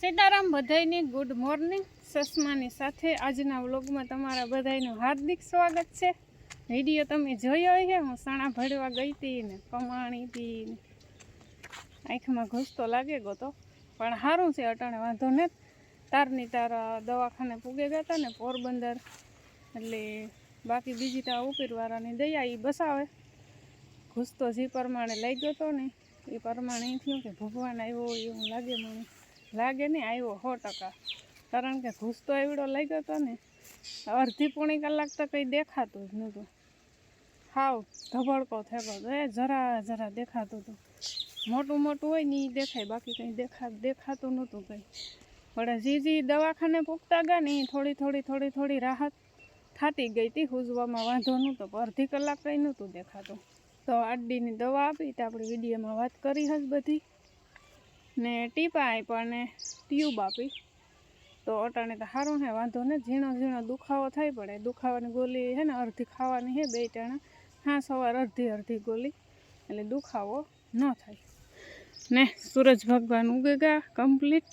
સીતારામ બધાયને good morning સસમાની સાથે આજના વ્લોગમાં તમારા બધાયનું હાર્દિક સ્વાગત છે। વિડીયો તમે જોયો છે, હું સણા ભરવા ગઈ હતી ને કમાણી હતી ને આંખમાં ઘૂસ તો લાગે ગયો તો, પણ સારું છે અટાણે વાંધો ને। તારની તાર દવાખાને પૂગે ગયા હતા ને પોરબંદર, એટલે બાકી બીજી તાર ઉપરવાળાની દયા એ બસાવે। ઘૂસ તો જે પ્રમાણે લઈ ગયો હતો ને એ પ્રમાણે એ થયું કે ભગવાન આવ્યો એવું લાગે મને। લાગે નહીં આવ્યો 100%, કારણ કે ઘૂસ તો એવડો લઈ ગયો હતો ને અડધી પોણી કલાક તો કંઈ દેખાતું જ નહોતું, હાવ ધબડકો થયો હતો, એ જરા જરા દેખાતું હતું। મોટું મોટું હોય ને એ દેખાય, બાકી કંઈ દેખાતું નહોતું કંઈ। પણ જે દવાખાને પૂગતા ગયા ને એ થોડી રાહત થતી ગઈ હતી, હુજવામાં વાંધો નહોતો, પણ અડધી કલાક કંઈ નહોતું દેખાતું। તો આડીની દવા આપી તો આપણે વિડીયોમાં વાત કરી હશ બધી, ને ટીપા આપ્યા ને ટ્યુબ આપી। તો અટાણે તો સારું છે, વાંધો ને। ઝીણો ઝીણો દુખાવો થઈ પડે, દુખાવાની ગોળી છે ને અડધી ખાવાની છે, 2 ટાણા, હા સવાર અડધી ગોળી, એટલે દુખાવો ન થાય ને। સૂરજ ભગવાન ઉગે ગયા કમ્પ્લીટ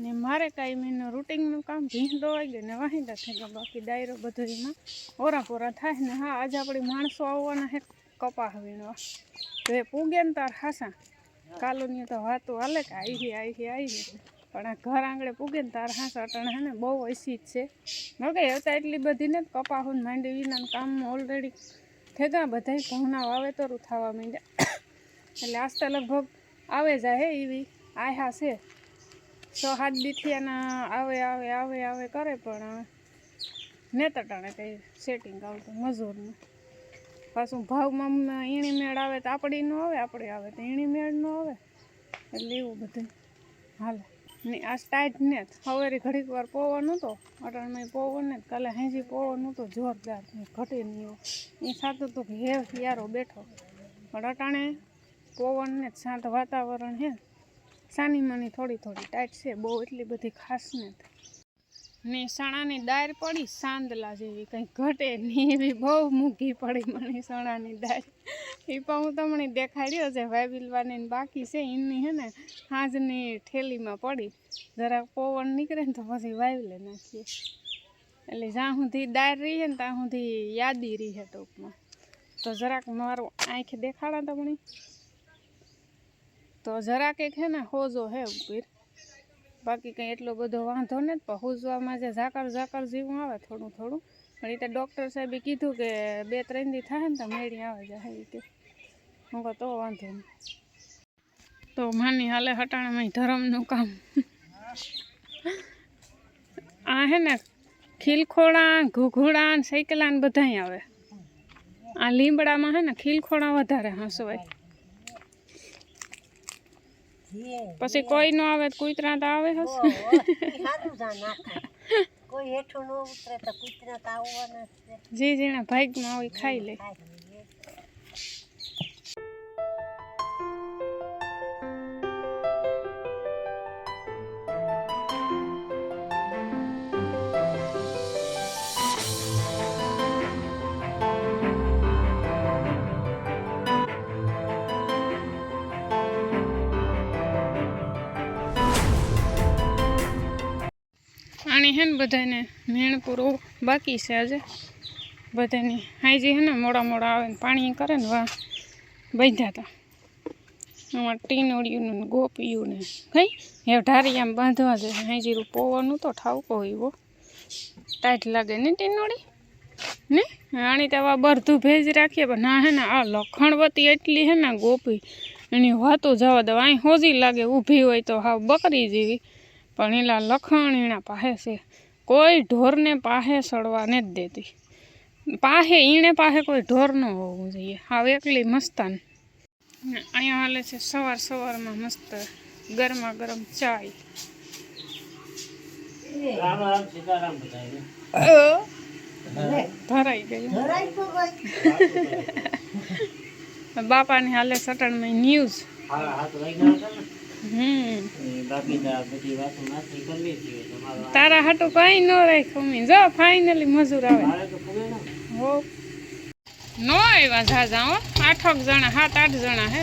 ને મારે કાંઈ મેં રૂટિનનું કામ ભીંસ દોવાઈ ગઈ ને વાહિંદા થઈ ગયા, બાકી ડાયરો બધો એમાં ઓરા થાય ને। હા, આજે આપણી માણસો આવવાના છે કપાસ વીણવા, તો એ પૂગે ને તાર હાસા કાલોની તો વાતો હાલે કે આવી છે, પણ આ ઘર આંગળે પૂગે ને તાર હાસા અટાણે છે ને બહુ ઓછી જ છે। નકે હતા એટલી બધી ને કપાસ માંડી વિનાનું કામમાં ઓલરેડી થઈ ગયા બધા, ઘઉંના વાવેતરું થવા માંડ્યા, એટલે આસ્તે લગભગ આવે જાય એવી આહા છે। 6-7 દીથી એના આવે કરે, પણ ને તટાણે કંઈ સેટિંગ આવતું મજૂરનું। પાછું ભાવમાં ઈણી મેળ આવે તો આપણી ન આવે, આપણે આવે તો ઈણી મેળ ન આવે, એટલે એવું બધું હાલે ને। આ ટાઈટ ને સવારે ઘડીક વાર પવન હતો, અટાણમાં પવન ને કાલે હાંજી પવન હતો જોરદાર, ઘટે નહીં એ થતું હતું કે હે યારો બેઠો, પણ અટાણે પવન ને શાંત વાતાવરણ છે, સાની માની થોડી ટાઈટ છે, બહુ એટલી બધી ખાસ ને। સણાની દાળ પડી સાંદલા જેવી, કંઈ ઘટે નહીં એવી, બહુ મૂંઘી પડી મને સણાની દાળ। એ પણ હું તમને દેખાડ્યો છે, વાયબિલવાની બાકી છે એની છે ને હાજની ઠેલીમાં પડી, જરાક પવન નીકળે ને તો પછી વાયલે નાખીએ, એટલે જ્યાં સુધી દાળ રહી છે ને ત્યાં સુધી યાદી રહી છે ટૂંકમાં। તો જરાક મારું આંખ દેખાડા તમને, તો જરાક એક છે ને હોજો હે ઉપર, બાકી કંઈ એટલો બધો વાંધો નથી, પણ હોજવામાં જે ઝાકર જેવું આવે થોડું, પણ એ તો ડૉક્ટર સાહેબે કીધું કે 2-3 દી થાય ને તો મેળી આવે જાય એ કે, હું કહું તો વાંધો નહીં। તો માની હાલે હટાણામાં ધરમનું કામ આ હે ને ખીલખોડા, ઘૂઘુડા, સાયકલા ને બધાય આવે। આ લીમડામાં હે ને ખીલખોડા વધારે હસવાય, પછી કોઈ ન આવે કૂતરા તો આવે હશે, જે જેના ભાગમાં હોય ખાઈ લે। આની હે ને બધાને મેણ પૂરો બાકી છે આજે બધાની, હાઈજી હે ને મોડા આવે ને પાણી કરે ને વાહ બાંધ્યા હતા આમાં ટીનોળિયું ને ગોપિયું ને કઈ એ ઢારિયામાં બાંધવા છે। હાઈજીરું પવન તો ઠાવકો હોય ટાઈટ લાગે ને ટીનોળી ને, આણી તો બરધું ભેજ રાખીએ, પણ ના હે ને આ લખણવતી એટલી હે ને ગોપી, એની વાતો જવા દો, અહીં હોજી લાગે ઊભી હોય તો હાવ બકરી જેવી, પણ એલા લખણ એના પાસે છે, કોઈ ઢોરને પાસે સડવા નથી દેતી, ઈણે પાસે કોઈ ઢોર ન હોવું જોઈએ, હાવ એકલી મસ્તાન। અહીંયા હાલે છે સવારમાં મસ્ત ગરમા ગરમ ચાય, ભરાઈ ગયું બાપાની હાલે સટણમાં ન્યૂઝ। તારા હાટું કઈ ન રાખ્યું, જો ફાઇનલી મજૂર આવે હો, ન આવ્યા ઝાઝા હો, 8 જણા 7-8 જણા હે,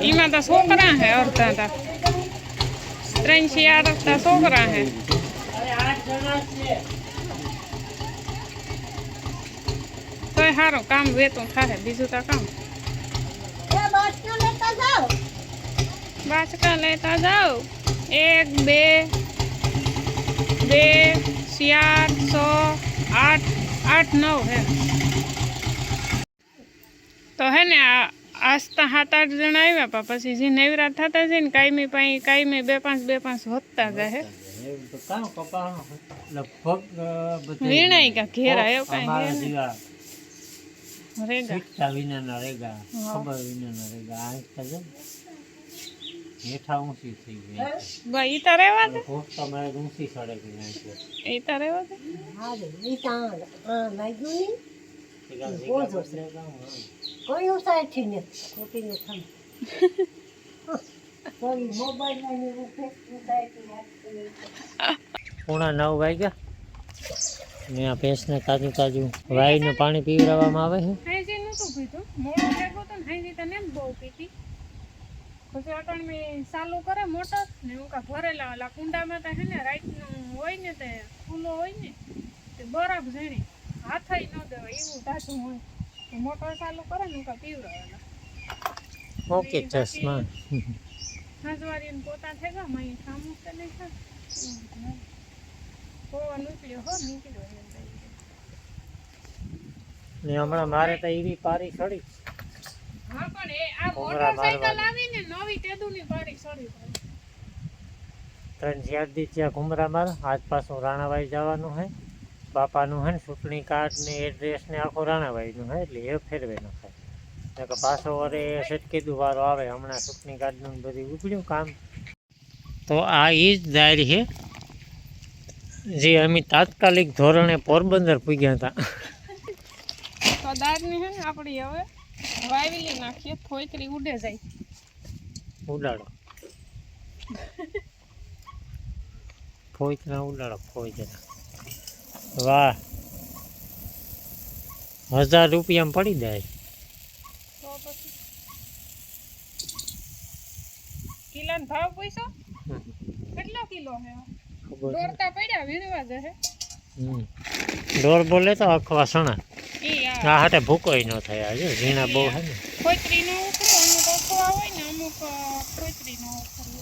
એમાં તો છોકરા હે અડધા તા 3-4 તા છોકરા હે તોય સારું કામ વેતું થાય બીજું તો કામ બાચકા લેતા જાઓ 1 2 2 4 6 8 8 9 હે તો હે ને આસ્તા 7-8 જણા આવ્યા પા પછી જે નવરા થતા છે ને કાયમી 2-5 વધતા જાય વીણાઈ કા ઘેરા એવું કાંઈ રેગા વિના રેગા ખબર વિના રેગા આ હેઠા ઊંચી થઈ ગઈ ભાઈ ઈ તારે રેવા દે પોસ્ટ મારે ઊંચી સડે ગઈ છે ઈ તારે રેવા દે હા ઈ તા લાગ્યું ની બોજો કોઈ ઉસાઈ ને કોટી ને થમ કોઈ મોબાઈલ માં રૂપે ઉસાઈ 9 વાગ્યા ને આ ભેંસને તાજું વાયનું પાણી પીવડાવવામાં આવે છે હાઈજી નતું પીધું મોડું ભેગું તો હાઈજી તને બહુ પીતી પછી અટણ મેં ચાલુ કરે મોટર ને હું કા ભરેલા ઓલા કુંડામાં તો હે ને રાતનું હોય ને તે ફૂલો હોય ને તે બરફ ઝીણી હાથઈ ન દેવાય એવું તાજું હોય તો મોટર ચાલુ કરે ને હું કા પીવડાવેલા ઓકે ચશ્મા હાજવારીને પોતા થઈ ગયા મય સામું કે નહીં ખા પવન ઉતર્યો હો નીકળ્યો ને હમણાં મારે તો એવી પારી સડી હા પણ એ આ મોટરસાઇકલ આવીને નવી તેદુની પારી સડી 3-4 દી ત્યાં ઘુમરા માર આજ પાછું રાણાવાઈ જવાનું હે બાપાનું હે ને ચૂંટણી કાર્ડ ને એડ્રેસ ને આખું રાણાવાઈનું હે એટલે એ ફેરવે ન થાય કે પાછો વરે સટકી દુવારો આવે હમણાં ચૂંટણી કાર્ડનું બધું ઉપડ્યું કામ તો આ એ જ દાયરી છે જે અમે તાત્કાલિક ધોરણે પોરબંદર પૂગ્યા હતા તો દારની હે ને આપણી હવે વાવેલી નાખીએ ફોઈકરી ઉડે જાય ઉડાડો ફોઈકરા ઉડાડો ફોઈકરા વાહ 1000 રૂપિયામાં પડી જાય તો પછી કિલોનો ભાવ પૂછો કેટલો કિલો હે દોરતા પડ્યા વીણવા જશે ડોર બોલે તો અખવા સણા ઈ આ હાટે ભૂકોય ન થાય આજે ઝીણા બહુ હે ને ફોઈકરી નો ઉખડો અમુક અખવા હોય ને અમુક ફોઈકરી નો ઉખડો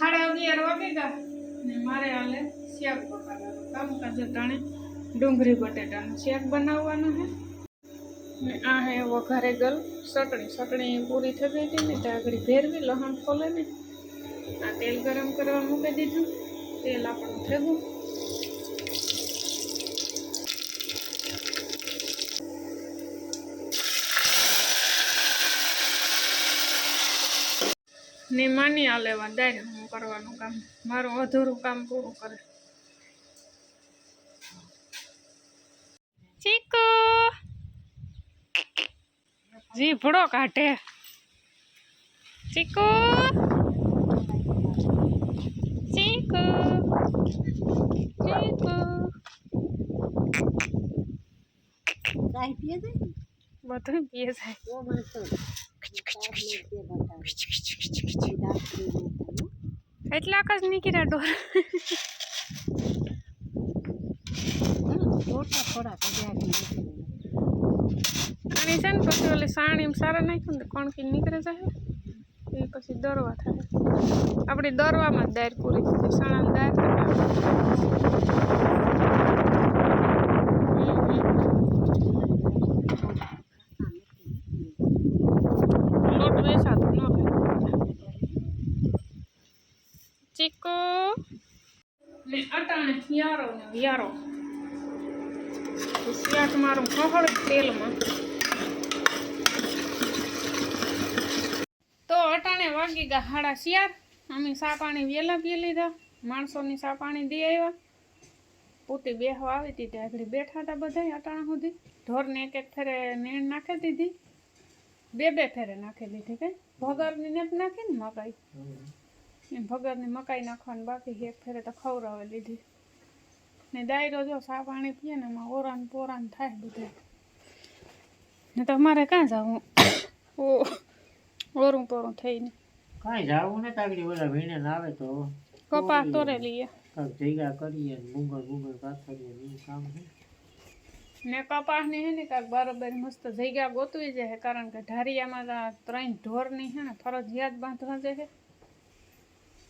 11:30 વાગે ગયા ને મારે હાલે શાક પકાવવાનું કામકાજ ટાણે ડુંગળી બટેટાનું શાક બનાવવાનું છે ને આ હે વઘારે ગલ ચટણી પૂરી થઈ ગઈ હતી ને ત્યાં આગળ ભેરવી લસણ ખોલે ને આ તેલ ગરમ કરવા મૂકી દીધું તેલ આપણું થયું ને માની આ લેવા દાય હું કરવાનું કામ મારું અધૂરું કામ પૂરું કરે ચીકુ જીભડો કાઢે ચીકુ ચીકુ ચીકુ કાઈ પીએ દે બધું પીએ જાય ઓ માણસો એટલા જ નીકળ્યા ડોર થોડા આની છે ને પછી ઓલી સાણી સારા નાખ્યું ને કણકી નીકળે જાય એ પછી દરવા થાય આપણી દરવામાં જ દાળ પૂરી થઈ સાણા દાળ લોટ વેસાતો ન ચીકુ ને અટાણે યારો ને યારો શાક મારું ખહળ તેલમાં તો અટાણે વાગી ગયા 4:30 અમે સા પાણી વહેલા પી લીધા માણસોની સા પાણી દઈ આવ્યા પૂતી બેહવા આવી હતી ત્યાં આગળ બેઠા હતા બધા અટાણા સુધી ઢોરને એક ફેરે નેણ નાખી દીધી 2 ફેરે નાખી દીધી કઈ ભગરની ને નાખી ને મકાઈ ભગરની મકાઈ નાખવાની બાકી એક ફેરે તો ખવડાવી લીધી ને દાયરો જો સા પાણી પીએ ને એમાં ઓરાન પોરાન થાય બધે ને તમારે ક્યાં જવું ઓ ઓરું પોરું થઈને કાંઈ જાવું ને તાગડી ઓલા વીણે ને આવે તો કપા તોરે લઈએ કાંઈક ભેગા કરીએ ને ગુંગર પાથરીએ ને એવું કામ છે. ને કપાસની હે ને કાંઈક બરોબર મસ્ત જગ્યા ગોતવી જાય કારણ કે ઢારિયામાં તો આ 3 ઢોરની હે ને ફરજિયાત બાંધવા જાય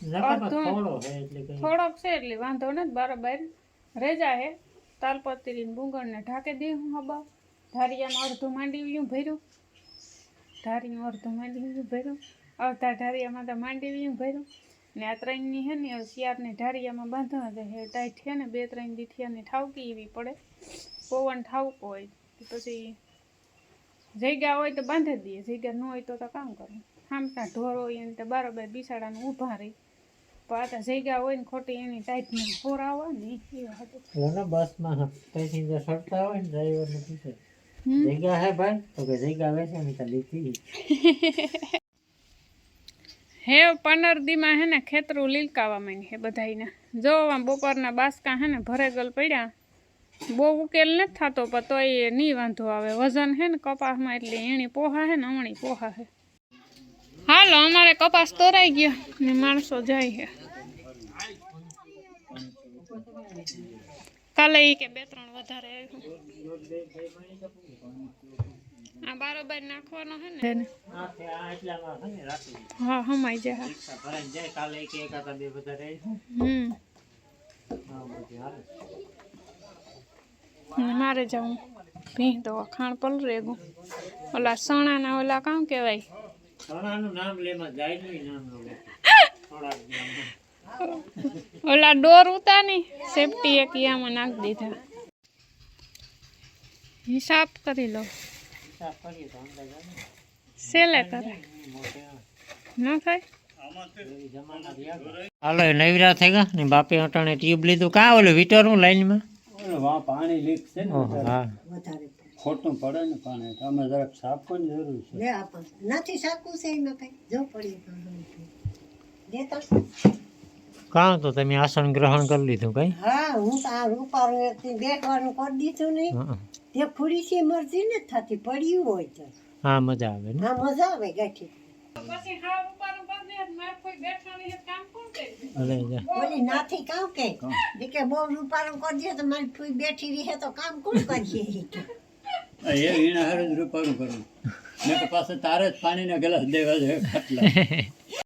નકામાં અડધું. થોડો છે એટલે કંઈ થોડોક છે એટલે વાંધો ને બરોબર રેજા હે તાલપત્રી ને બુંગળને ઢાંકી દે હું હબા ઢારિયામાં અડધું માંડીવ્યું ભર્યું ઢારીનું અડધું માંડીવ્યું ભર્યું અડધા ઢારિયામાં તો માંડીવ્યું ભર્યું ને આ 3ની હે ને શિયાળને ઢારિયામાં બાંધવા જાય ટાઈટ છે ને 2-3 દીઠિયાની ઠાવકી એવી પડે પવન ઠાવકો હોય તો પછી જગ્યા હોય તો બાંધી દઈએ જગ્યા ન હોય તો કામ કરવું હામટા ઢોર હોય એને તો બરાબર બિસાડાને ઊભા રહી પણ આ તો જગ્યા હોય ને ખોટી એની ટાઈટને હોરાવા ને એવા હતું ઓલા બસમાં ત્યાંથી જો સડતા હોય ને ડ્રાઈવરને પૂછે હમ. જગ્યા હે ભાઈ તો કે જગ્યા વેચે ને તો લીધી હે 15 દીમાં હે ને ખેતરું લીલકાવા માંડી હે બધાયને જો આમ બપોરના બાસકા હે ને ભરેગલ પડ્યા બહુ ઉકેલ નથી થતો પણ તોય નહીં વાંધો આવે વજન હે ને કપાસમાં એટલે એણી પોહા હે ને અમણી પોહા હે હાલો અમારે કપાસ તોરાઈ ગયો ને માણસો જાય છે કાલે ઈ કે 2-3 વધારે આવ્યું આ બરોબર નાખવાનો હે ને આ એટલામાં છે ને રાખી દીધી. હા હમાઈ જાય રિક્ષા ભરાઈને જાય કાલે એક એકાદા બે બધા રહે છે. હમ હા બધું હાલે. ને મારે જાઉં ભીં તો ખાણ પલરે ગયું ઓલા સણાના ઓલા કામ કહેવાય સોનાનું નામ લેમાં જાય નહીં નામ લે થોડાક દિવસમાં. ઓલા ડોર ઉતાની સેફટી એક યામાં નાખી દીધા હિસાબ કરી લો હિસાબ કરીએ તો અંદાજ આવે ને. સેલે કરે મોટે ન થાય એવી જમાનાથી આગળ. હાલો એ નવરા થઈ ગયા ને બાપે અટાણે ટ્યુબ લીધું કાં ઓલું વીટરનું લાઈનમાં વાં પાણી લીક છે ને હા વધારે ખોટું પડે ને પાણી તો અમે જરાક સાફવાની જરૂર છે. લે આપણ નથી સાકું છે એમાં કઈ જો પડી તો દેતા કાં તો તમે આસન ગ્રહણ કરી લીધું કઈ હા હું તો આ રૂપારું એકથી બેઠવાનું કરી દીધું નહીં તે ખુડીસી મરજી ને થતી પડ્યું હોય તો હા મજા આવે ને હા મજા આવે ગાંઠી પછી હા ઉપાડું કરી દે મારે કોઈ બેઠાની હે કામ કોણ કરે અરે જા બોલી નાથી કામ કે કે બહુ રૂપારું કરી દે તો મારી ફૂઈ બેઠી રહે તો કામ કોણ કરીએ એ એના હારે જ રૂપારું કરવું ને તો પાછું તારે જ પાણીના ગ્લાસ દેવા છે ખાટલા